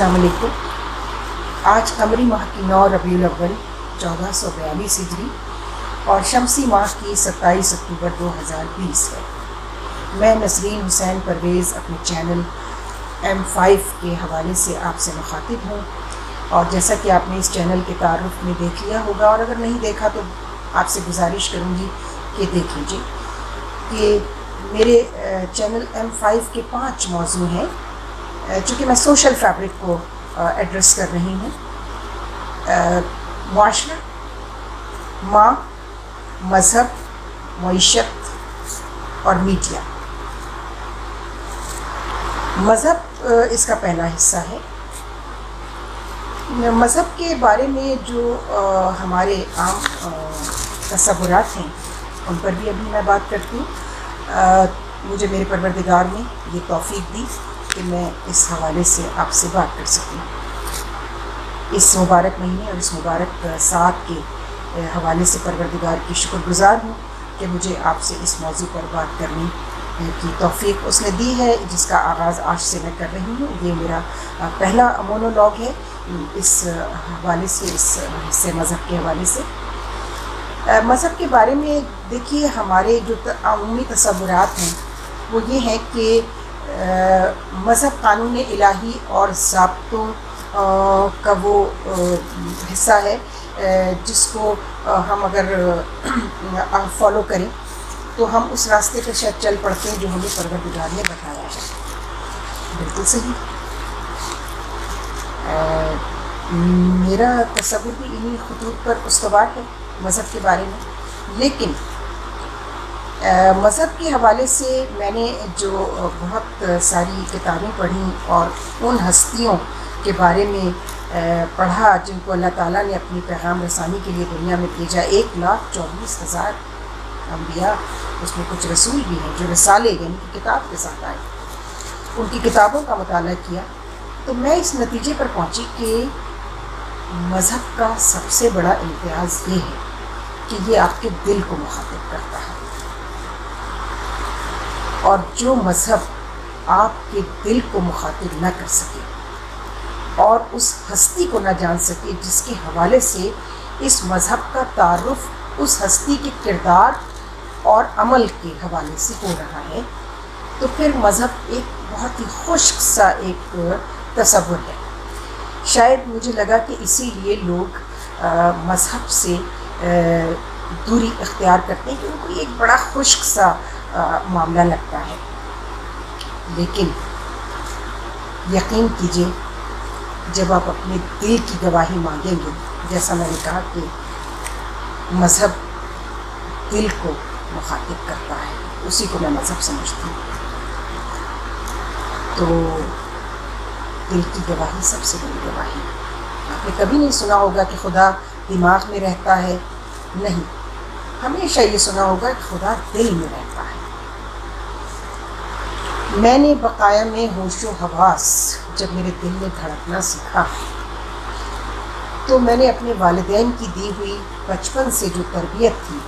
السلام علیکم۔ آج قمری ماہ کی 9 ربیع الاول 1442 ہجری اور شمسی ماہ کی 27 اکتوبر 2020 ہے۔ میں نسرین حسین پرویز اپنے چینل M5 کے حوالے سے آپ سے مخاطب ہوں، اور جیسا کہ آپ نے اس چینل کے تعارف میں دیکھ لیا ہوگا، اور اگر نہیں دیکھا تو آپ سے گزارش کروں گی کہ دیکھ لیجیے کہ میرے چینل M5 کے 5 موضوع ہیں۔ چونکہ میں سوشل فیبرک کو ایڈریس کر رہی ہوں، معاشرہ، ماں، مذہب، معیشت اور میڈیا۔ مذہب اس کا پہلا حصہ ہے۔ مذہب کے بارے میں جو ہمارے عام تصورات ہیں ان پر بھی ابھی میں بات کرتی ہوں۔ مجھے میرے پروردگار نے یہ توفیق دی کہ میں اس حوالے سے آپ سے بات کر سکوں۔ اس مبارک مہینے اور اس مبارک ساعت کے حوالے سے پروردگار کی شکر گزار ہوں کہ مجھے آپ سے اس موضوع پر بات کرنے کی توفیق اس نے دی ہے، جس کا آغاز آج سے میں کر رہی ہوں۔ یہ میرا پہلا مونولوگ ہے اس حوالے سے، اس حصے مذہب کے حوالے سے۔ مذہب کے بارے میں دیکھیے، ہمارے جو عمومی تصورات ہیں وہ یہ ہیں کہ مذہب قانون الہی اور ضابطوں کا وہ حصہ ہے جس کو ہم اگر فالو کریں تو ہم اس راستے پہ شاید چل پڑتے ہیں جو ہمیں پروردگار نے بتایا ہے۔ بالکل صحیح۔ میرا تصور بھی انہی خطوط پر استوار ہے مذہب کے بارے میں، لیکن مذہب کے حوالے سے میں نے جو بہت ساری کتابیں پڑھیں اور ان ہستیوں کے بارے میں پڑھا جن کو اللہ تعالیٰ نے اپنی پیغام رسانی کے لیے دنیا میں بھیجا۔ 1,24,000 انبیاء، اس میں کچھ رسول بھی ہیں جو رسالے یعنی کہ کتاب کے ساتھ آئے، ان کی کتابوں کا مطالعہ کیا تو میں اس نتیجے پر پہنچی کہ مذہب کا سب سے بڑا امتیاز یہ ہے کہ یہ آپ کے دل کو مخاطب کرتا ہے، اور جو مذہب آپ کے دل کو مخاطب نہ کر سکے اور اس ہستی کو نہ جان سکے جس کے حوالے سے اس مذہب کا تعارف اس ہستی کے کردار اور عمل کے حوالے سے ہو رہا ہے، تو پھر مذہب ایک بہت ہی خشک سا ایک تصور ہے۔ شاید مجھے لگا کہ اسی لیے لوگ مذہب سے دوری اختیار کرتے ہیں کہ ان کو ایک بڑا خشک سا معاملہ لگتا ہے، لیکن یقین کیجئے جب آپ اپنے دل کی گواہی مانگیں گے، جیسا میں نے کہا کہ مذہب دل کو مخاطب کرتا ہے، اسی کو میں مذہب سمجھتی ہوں، تو دل کی گواہی سب سے بڑی گواہی۔ آپ نے کبھی نہیں سنا ہوگا کہ خدا دماغ میں رہتا ہے، نہیں، ہمیشہ یہ سنا ہوگا کہ خدا دل میں رہتا ہے۔ میں نے بقایا میں ہوش و حواس جب میرے دل میں دھڑکنا سیکھا تو میں نے اپنے والدین کی دی ہوئی بچپن سے جو تربیت تھی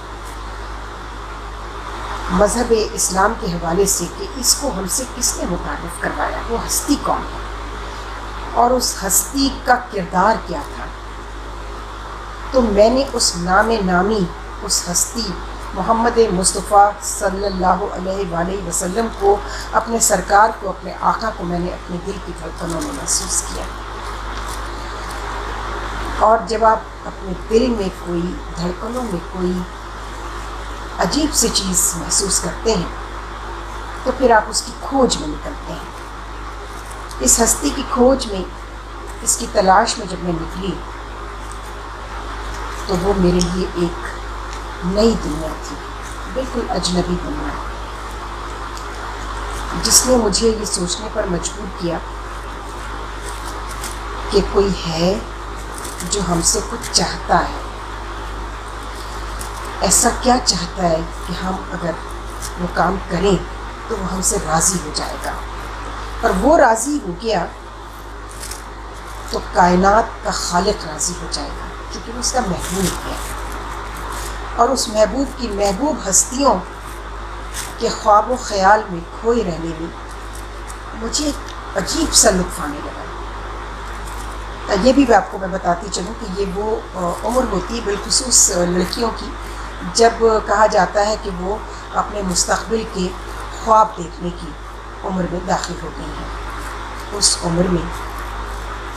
مذہب اسلام کے حوالے سے کہ اس کو ہم سے کس نے متعارف کروایا، وہ ہستی کون ہے اور اس ہستی کا کردار کیا تھا، تو میں نے اس نام نامی، اس ہستی محمد مصطفیٰ صلی اللہ علیہ وآلہ وسلم کو، اپنے سرکار کو، اپنے آقا کو میں نے اپنے دل کی دھڑکنوں میں محسوس کیا۔ اور جب آپ اپنے دل میں کوئی دھڑکنوں میں کوئی عجیب سی چیز محسوس کرتے ہیں تو پھر آپ اس کی کھوج میں نکلتے ہیں۔ اس ہستی کی کھوج میں، اس کی تلاش میں جب میں نکلی تو وہ میرے لیے ایک نئی دنیا تھی، بالکل اجنبی دنیا، جس نے مجھے یہ سوچنے پر مجبور کیا کہ کوئی ہے جو ہم سے کچھ چاہتا ہے۔ ایسا کیا چاہتا ہے کہ ہم اگر وہ کام کریں تو وہ ہم سے راضی ہو جائے گا، اور وہ راضی ہو گیا تو کائنات کا خالق راضی ہو جائے گا، کیونکہ وہ اس کا محبوب ہے، اور اس محبوب کی محبوب ہستیوں کے خواب و خیال میں کھوئے رہنے میں مجھے عجیب سا لطف آنے لگا۔ یہ بھی آپ کو میں بتاتی چلوں کہ یہ وہ عمر ہوتی ہے بالخصوص لڑکیوں کی جب کہا جاتا ہے کہ وہ اپنے مستقبل کے خواب دیکھنے کی عمر میں داخل ہو گئی ہیں۔ اس عمر میں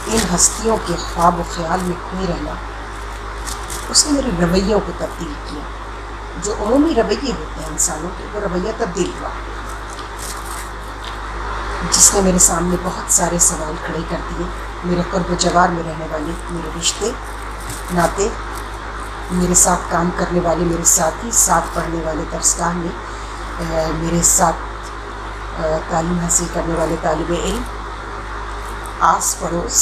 ان ہستیوں کے خواب و خیال میں کھوئے رہنا اس نے میرے رویوں کو تبدیل کیا۔ جو عمومی رویے ہوتے ہیں انسانوں کے، وہ رویہ تبدیل ہوا، جس نے میرے سامنے بہت سارے سوال کھڑے کر دیے۔ میرے قرب و جوار میں رہنے والے میرے رشتے ناتے، میرے ساتھ کام کرنے والے میرے ساتھی، ساتھ پڑھنے والے درسگاہ میں میرے ساتھ تعلیم حاصل کرنے والے طالب علم، آس پڑوس،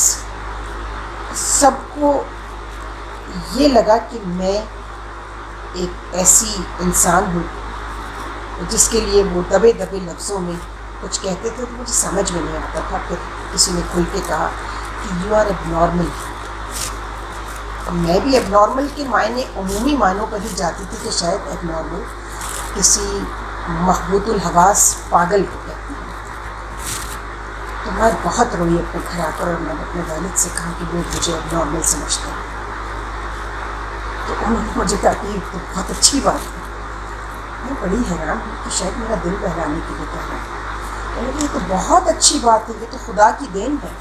سب کو یہ لگا کہ میں ایک ایسی انسان ہوں جس کے لیے وہ دبے دبے لفظوں میں کچھ کہتے تھے تو مجھے سمجھ میں نہیں آتا تھا۔ پھر کسی نے کھل کے کہا کہ یو آر ایب نارمل۔ میں بھی ایب نارمل کے معنی عمومی معنوں پر ہی جاتی تھی کہ شاید ایب نارمل کسی مخبوط الحواس پاگل کو کہتی ہے۔ تو میں بہت روئی اپنے گھر آ کر، اور میں نے اپنے والد سے کہا کہ وہ مجھے ایب نارمل سمجھتے ہیں۔ تو انہوں نے مجھے کہا کہ یہ تو بہت اچھی بات ہے۔ میں بڑی حیران ہوں کہ شاید میرا دل بہلانے کے لیے کہہ رہا ہے۔ میں نے کہا یہ تو بہت اچھی بات ہے، یہ تو خدا کی دین ہے۔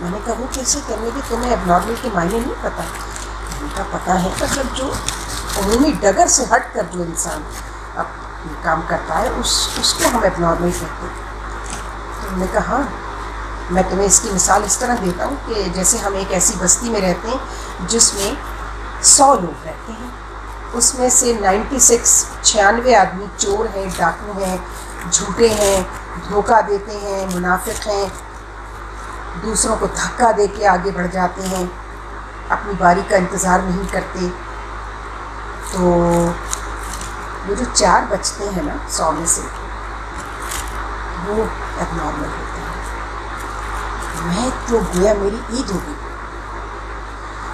میں نے کہا وہ کیسے کرنے کی، تمہیں ایب نارمل کے معنی نہیں پتہ؟ میں نے کہا پتہ ہے، مطلب جو عمومی ڈگر سے ہٹ کر جو انسان اب کام کرتا ہے اس کو ہم ایب نارمل کہتے ہیں۔ تو انہوں نے کہا ہاں، میں تمہیں اس کی مثال اس طرح دیتا ہوں کہ جیسے ہم ایک ایسی بستی میں رہتے ہیں جس میں 100 لوگ رہتے ہیں، اس میں سے 96 آدمی چور ہیں، ڈاکو ہیں، جھوٹے ہیں، دھوکہ دیتے ہیں، منافق ہیں، دوسروں کو دھکا دے کے آگے بڑھ جاتے ہیں، اپنی باری کا انتظار نہیں کرتے۔ تو وہ جو 4 بچتے ہیں نا 100 میں سے، وہ ایب نارمل ہوتے ہیں۔ میں تو گویا میری عید ہو گئی،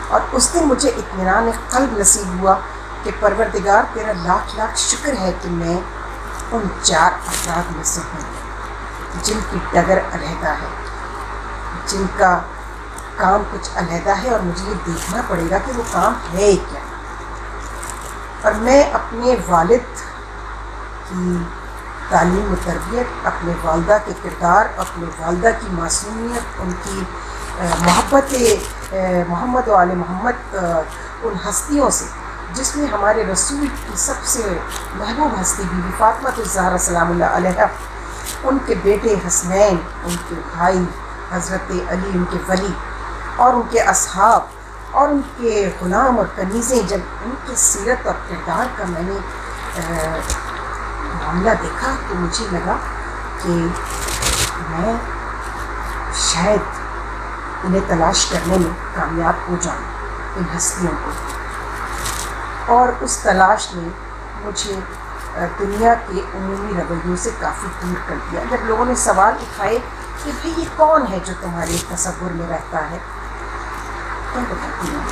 اور اس دن مجھے اطمینان قلب نصیب ہوا کہ پروردگار تیرا لاکھ لاکھ شکر ہے کہ میں ان 4 افراد میں سے ہوں جن کی ڈگر علیحدہ ہے، جن کا کام کچھ علیحدہ ہے، اور مجھے یہ دیکھنا پڑے گا کہ وہ کام ہے کیا۔ اور میں اپنے والد کی تعلیم و تربیت، اپنے والدہ کے کردار، اپنے والدہ کی معصومیت، ان کی محبت محمد و آل محمد، ان ہستیوں سے جس میں ہمارے رسول کی سب سے محبوب ہستی بی بی فاطمہ الزہرا سلام اللہ علیہا، ان کے بیٹے حسنین، ان کے بھائی حضرت علی، ان کے ولی، اور ان کے اصحاب اور ان کے غلام اور کنیزیں، جب ان کی سیرت اور کردار کا میں نے معاملہ دیکھا تو مجھے لگا کہ میں شاید انہیں تلاش کرنے میں کامیاب ہو جاؤں، ان ہستیوں کو۔ اور اس تلاش نے مجھے دنیا کے عمومی رویوں سے کافی دور کر دیا۔ جب لوگوں نے سوال اٹھائے کہ بھئی یہ کون ہے جو تمہارے تصور میں رہتا ہے، کیا بتاتی ہوں؟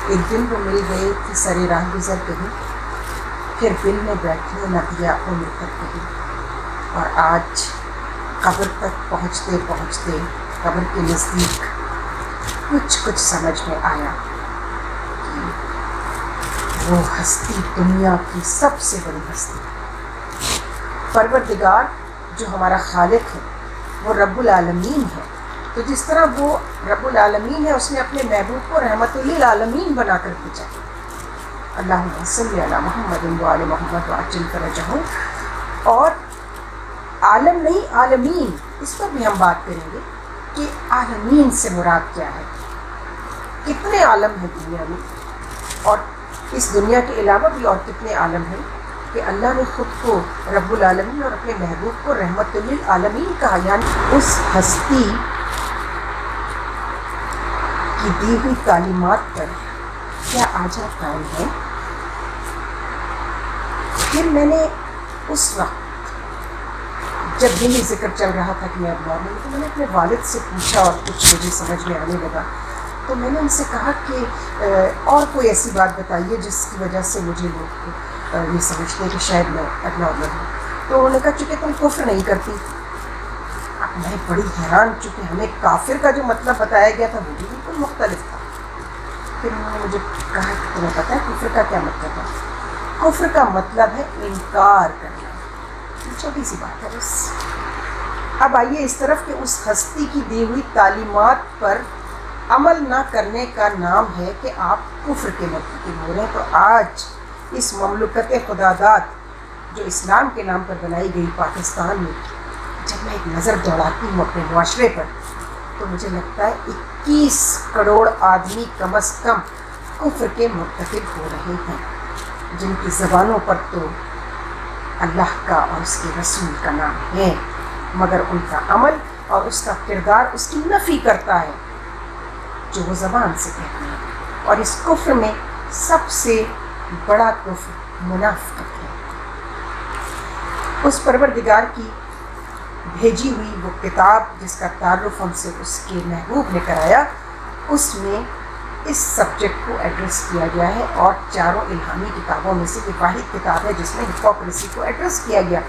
ایک دن وہ مل گئے کہ سر راہ گزر کہیں، پھر دل میں بیٹھے نہ دیا عمر تک کہیں، اور آج قبر تک پہنچتے پہنچتے قبر کے نزدیک کچھ سمجھ میں آیا کہ وہ ہستی دنیا کی سب سے بڑی ہستی ہے۔ پروردگار جو ہمارا خالق ہے وہ رب العالمین ہے، تو جس طرح وہ رب العالمین ہے، اس نے اپنے محبوب کو رحمت للعالمین بنا کر بھیجا۔ اللہم صلی علی محمد و آل محمد وعجل فرجہم۔ اور عالم نہیں، عالمین، اس پر بھی ہم بات کریں گے کہ عالمین سے مراد کیا ہے، کتنے عالم ہیں دنیا میں، اور اس دنیا کے علاوہ بھی اور کتنے عالم ہیں کہ اللہ نے خود کو رب العالمین اور اپنے محبوب کو رحمت للعالمین کہا۔ یعنی اس ہستی کی دی ہوئی تعلیمات پر کیا آج آپ قائم ہے؟ پھر میں نے اس وقت جب دلی ذکر چل رہا تھا کہ میں اب نارمل، تو میں نے اپنے والد سے پوچھا اور کچھ مجھے سمجھ میں آنے لگا، تو میں نے ان سے کہا کہ اور کوئی ایسی بات بتائیے جس کی وجہ سے مجھے لوگ یہ سمجھتے ہیں کہ شاید میں اب نارمل ہوں۔ تو انہوں نے کہا چونکہ تم کفر نہیں کرتی، میں بڑی حیران، چونکہ ہمیں کافر کا جو مطلب بتایا گیا تھا وہ بھی بالکل مختلف تھا. پھر انہوں نے مجھے کہا کہ تمہیں پتہ ہے کفر کا کیا مطلب ہے؟ کفر کا مطلب ہے انکار کرنا. چھوٹی سی بات ہے بس. اب آئیے اس طرف کہ اس ہستی کی دی ہوئی تعلیمات پر عمل نہ کرنے کا نام ہے کہ آپ کفر کے مرتکب ہو رہے ہیں. تو آج اس مملکت خداداد جو اسلام کے نام پر بنائی گئی پاکستان میں جب میں ایک نظر دوڑاتی ہوں اپنے معاشرے پر تو مجھے لگتا ہے 21 کروڑ آدمی کم از کم کفر کے مرتکب ہو رہے ہیں، جن کی زبانوں پر تو اللہ کا اور اس کے رسول کا نام ہے، مگر ان کا عمل اور اس کا کردار اس کی نفی کرتا ہے جو وہ زبان سے کہتے ہیں. اور اس کفر میں سب سے بڑا کفر منافقت ہے. اس پروردگار کی بھیجی ہوئی وہ کتاب جس کا تعارف ہم سے اس کے محبوب نے کرایا، اس میں اس سبجیکٹ کو ایڈریس کیا گیا ہے، اور چاروں الہامی کتابوں میں سے یہ واحد کتاب ہے جس میں ہپوکریسی کو ایڈریس کیا گیا.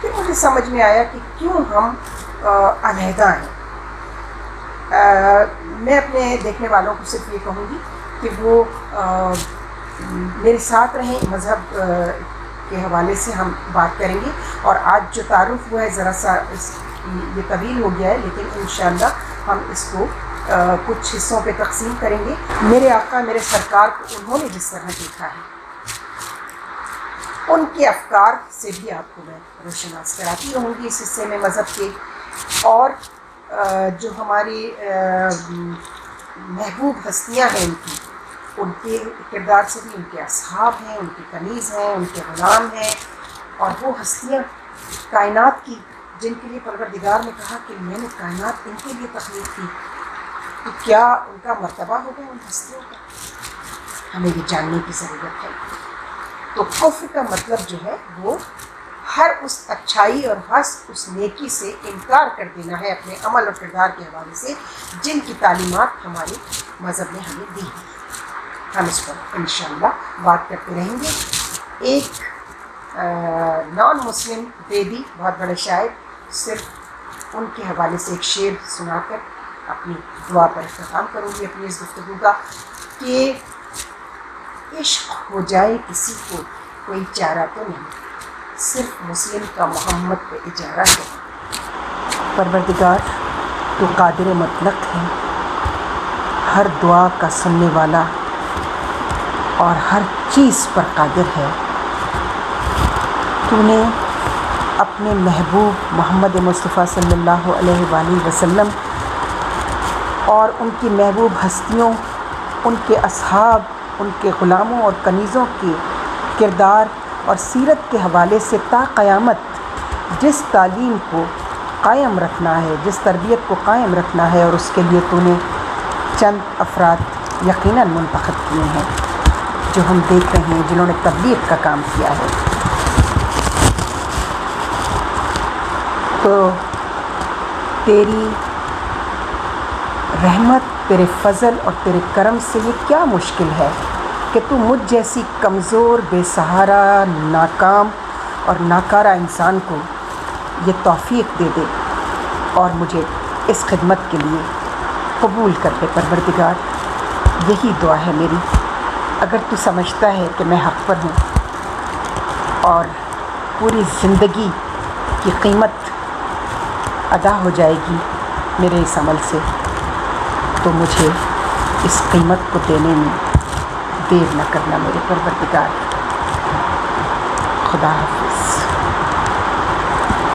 پھر مجھے سمجھ میں آیا کہ کیوں ہم علیحدہ ہیں. میں اپنے دیکھنے والوں کو صرف یہ کہوں گی کہ وہ میرے ساتھ رہیں. مذہب کے حوالے سے ہم بات کریں گے، اور آج جو تعارف ہوا ہے ذرا سا یہ طویل ہو گیا ہے، لیکن انشاءاللہ ہم اس کو کچھ حصوں پہ تقسیم کریں گے. میرے آقا میرے سرکار کو انہوں نے جس طرح دیکھا ہے ان کے افکار سے بھی آپ کو میں روشناس کراتی رہوں گی اس حصے میں مذہب کے. اور جو ہماری محبوب ہستیاں ہیں ان کے کردار سے بھی، ان کے اصحاب ہیں، ان کی کنیز ہیں، ان کے غلام ہیں، اور وہ ہستیاں کائنات کی جن کے لیے پروردگار نے کہا کہ میں نے کائنات ان کے لیے تخلیق کی، تو کیا ان کا مرتبہ ہوگا ان ہستیوں کا؟ ہمیں یہ جاننے کی ضرورت ہے. تو کفر کا مطلب جو ہے وہ ہر اس اچھائی اور ہر اس نیکی سے انکار کر دینا ہے اپنے عمل اور کردار کے حوالے سے جن کی تعلیمات ہمارے مذہب نے ہمیں دی ہیں. ہم اس پر انشاءاللہ بات کرتے رہیں گے. ایک نان مسلم دیبی بہت بڑے شاعر، صرف ان کے حوالے سے ایک شعر سنا کر اپنی دعا پر اختتام کروں گی اپنی اس گفتگو کا، کہ عشق ہو جائے کسی کو کوئی چارہ تو نہیں، صرف مسلم کا محمد پہ اجارہ ہے. پروردگار تو قادر مطلق ہے، ہر دعا کا سننے والا اور ہر چیز پر قادر ہے. تو نے اپنے محبوب محمد مصطفیٰ صلی اللہ علیہ وآلہ وسلم اور ان کی محبوب ہستیوں، ان کے اصحاب، ان کے غلاموں اور کنیزوں کے کردار اور سیرت کے حوالے سے تا قیامت جس تعلیم کو قائم رکھنا ہے، جس تربیت کو قائم رکھنا ہے، اور اس کے لیے تو نے چند افراد یقیناً منتخب کیے ہیں جو ہم دیکھ رہے ہیں، جنہوں نے تبلیغ کا کام کیا ہے. تو تیری رحمت، تیرے فضل اور تیرے کرم سے یہ کیا مشکل ہے کہ تو مجھ جیسی کمزور، بے سہارا، ناکام اور ناکارہ انسان کو یہ توفیق دے دے اور مجھے اس خدمت کے لیے قبول کر دے. پروردگار یہی دعا ہے میری. اگر تو سمجھتا ہے کہ میں حق پر ہوں اور پوری زندگی کی قیمت ادا ہو جائے گی میرے اس عمل سے، تو مجھے اس قیمت کو دینے میں دیر نہ کرنا میرے پروردگار. خدا حافظ.